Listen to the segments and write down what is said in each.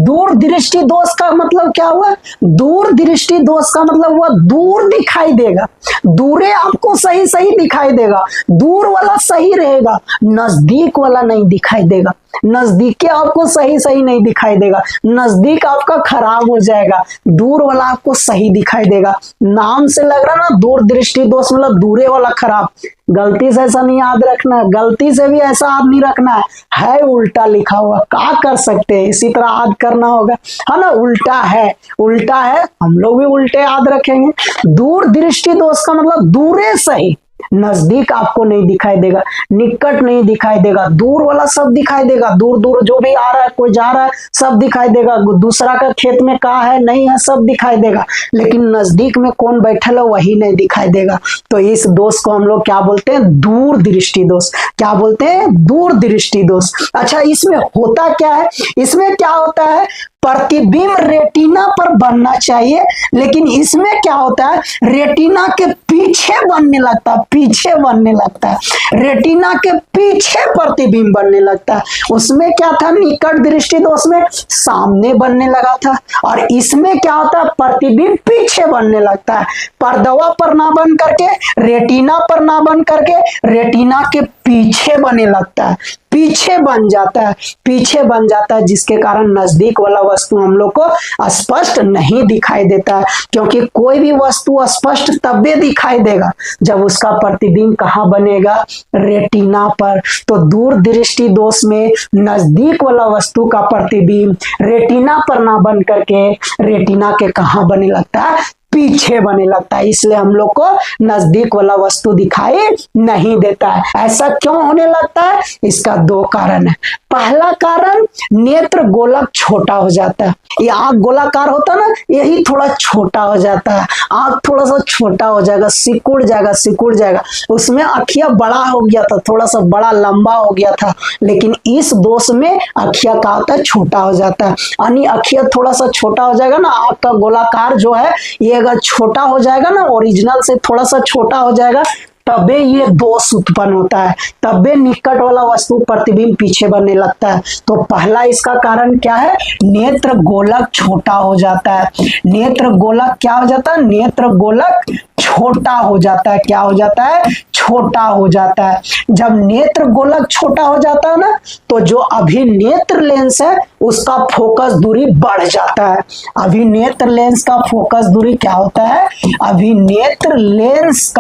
दूर दृष्टि दोष का मतलब क्या हुआ? दूर दृष्टि दोष का मतलब हुआ दूर दिखाई देगा, दूरे आपको सही सही दिखाई देगा, दूर वाला सही रहेगा, नजदीक वाला नहीं दिखाई देगा, नजदीक के आपको सही सही नहीं दिखाई देगा, नजदीक आपका खराब हो जाएगा, दूर वाला आपको सही दिखाई देगा। नाम से लग रहा ना दूर दृष्टि दोष मतलब दूरे वाला खराब। गलती से ऐसा नहीं याद रखना, गलती से भी ऐसा याद नहीं रखना है उल्टा लिखा हुआ, क्या कर सकते हैं, इसी तरह याद करना होगा, है ना। उल्टा है, उल्टा है, हम लोग भी उल्टे याद रखेंगे। दूर दृष्टि दोष का मतलब दूरे सही, नजदीक आपको नहीं दिखाई देगा, निकट नहीं दिखाई देगा, दूर वाला सब दिखाई देगा, दूर दूर जो भी आ रहा है, कोई जा रहा है, सब दिखाई देगा, दूसरा का खेत में कहाँ है नहीं है सब दिखाई देगा, लेकिन नजदीक में कौन बैठल है वही नहीं दिखाई देगा। तो इस दोष को हम लोग क्या बोलते हैं? दूर दृष्टि दोष। क्या बोलते हैं? दूर दृष्टि दोष। अच्छा, इसमें होता क्या है? इसमें क्या होता है? प्रतिबिंब रेटिना पर बनना चाहिए, लेकिन इसमें क्या होता है? रेटिना के पीछे बनने लगता है, पीछे बनने लगता है, रेटिना के पीछे प्रतिबिंब बनने लगता है। उसमें क्या था? निकट दृष्टि दोष में सामने बनने लगा था, और इसमें क्या होता है? प्रतिबिंब पीछे बनने लगता है। पर्दवा पर ना बन करके, रेटिना पर ना बन करके, रेटिना के पीछे बनने लगता है, पीछे बन जाता है, पीछे बन जाता है, जिसके कारण नजदीक वाला वस्तु हम लोग को स्पष्ट नहीं दिखाई देता है, क्योंकि कोई भी वस्तु स्पष्ट तभी दिखाई देगा जब उसका प्रतिबिंब कहाँ बनेगा? रेटिना पर। तो दूर दृष्टि दोष में नजदीक वाला वस्तु का प्रतिबिंब रेटिना पर ना बन करके रेटिना के कहाँ बने लगता है? पीछे बने लगता है, इसलिए हम लोग को नजदीक वाला वस्तु दिखाई नहीं देता है। ऐसा क्यों होने लगता है? इसका दो कारण है। पहला कारण, नेत्र गोलक छोटा हो जाता है। ये आंख गोलाकार होता ना, यही थोड़ा छोटा हो जाता है, आंख थोड़ा सा छोटा हो जाएगा, सिकुड़ जाएगा, सिकुड़ जाएगा। उसमें अखिया बड़ा हो गया था, थोड़ा सा बड़ा लंबा हो गया था, लेकिन इस दोष में अखिया का होता है छोटा हो जाता है। यानी अखिया थोड़ा सा छोटा हो जाएगा ना, आंख का गोलाकार जो है ये अगर छोटा हो जाएगा ना, ओरिजिनल से थोड़ा सा छोटा हो जाएगा, तबे ये दोष उत्पन्न होता है, तबे निकट वाला वस्तु प्रतिबिंब पीछे बनने लगता है। तो पहला इसका कारण क्या है? नेत्र गोलक छोटा हो जाता है। नेत्र गोलक क्या हो जाता है? नेत्र गोलक छोटा हो जाता है। क्या हो जाता है? छोटा हो जाता है। जब नेत्र गोलक छोटा हो जाता है ना, तो जो अभिनेत्र लेंस है उसका फोकस दूरी बढ़ जाता है। अभिनेत्र लेंस का फोकस दूरी क्या होता है? अभिनेत्र लेंस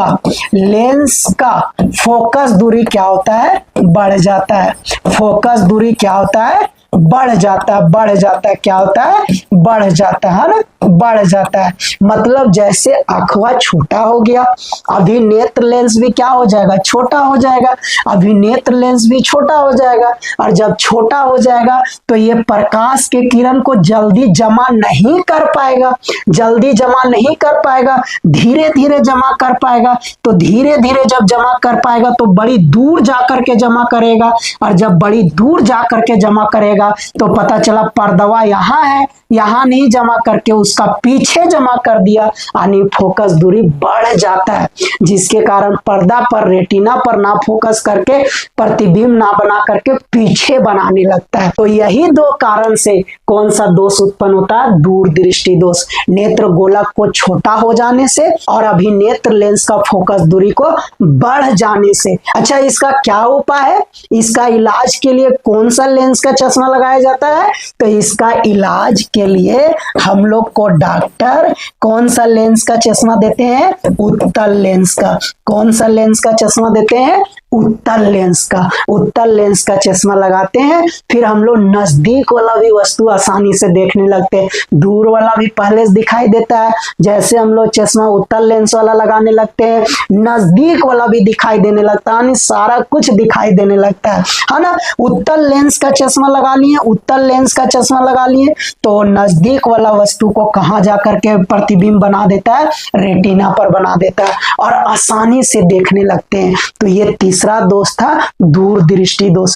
का फोकस दूरी क्या होता है? बढ़ जाता है। फोकस दूरी क्या होता है? बढ़ जाता है, बढ़ जाता है। क्या होता है? बढ़ जाता है ना, बढ़ जाता है। मतलब जैसे अखवा छोटा हो गया, अभिनेत्र लेंस भी क्या हो जाएगा? छोटा हो जाएगा। अभिनेत्र लेंस भी छोटा हो जाएगा, और जब छोटा हो जाएगा तो ये प्रकाश के किरण को जल्दी जमा नहीं कर पाएगा, जल्दी जमा नहीं कर पाएगा, धीरे धीरे जमा कर पाएगा। तो धीरे धीरे जब जमा कर पाएगा तो बड़ी दूर जाकर के जमा करेगा, और जब बड़ी दूर जाकर के जमा करेगा तो पता चला पर्दवा यहाँ है, यहाँ नहीं जमा करके उसका पीछे जमा कर दिया, यानी फोकस दूरी बढ़ जाता है, जिसके कारण पर्दा पर, रेटिना पर ना फोकस करके, प्रतिबिंब ना बना करके पीछे बनाने लगता है। तो यही दो कारण से कौन सा दोष उत्पन्न होता है? दूर दृष्टि दोष। नेत्र गोलक को छोटा हो जाने से और अभिनेत्र लेंस का फोकस दूरी को बढ़ जाने से। अच्छा, इसका क्या उपाय है? इसका इलाज के लिए कौन सा लेंस का चश्मा लगाया जाता है? तो इसका इलाज के लिए हम लोग को डॉक्टर कौन सा लेंस का चश्मा देते हैं? उत्तल लेंस का। कौन सा लेंस का चश्मा देते हैं? उत्तल लेंस का। उत्तल लेंस का चश्मा लगाते हैं, फिर हम लोग नजदीक वाला भी वस्तु आसानी से देखने लगते हैं, दूर वाला भी पहले से दिखाई देता है। जैसे हम लोग चश्मा उत्तल लेंस वाला लगाने लगते हैं, नजदीक वाला भी दिखाई देने लगता है, यानी सारा कुछ दिखाई देने लगता है ना। उत्तल लेंस का चश्मा लगा लिए, उत्तल लेंस का चश्मा लगा लिए, तो नजदीक वाला वस्तु को कहाँ जाकर के प्रतिबिंब बना देता है? रेटिना पर बना देता है, और आसानी से देखने लगते हैं। तो ये तीसरा दोष था दूर दृष्टि दोष।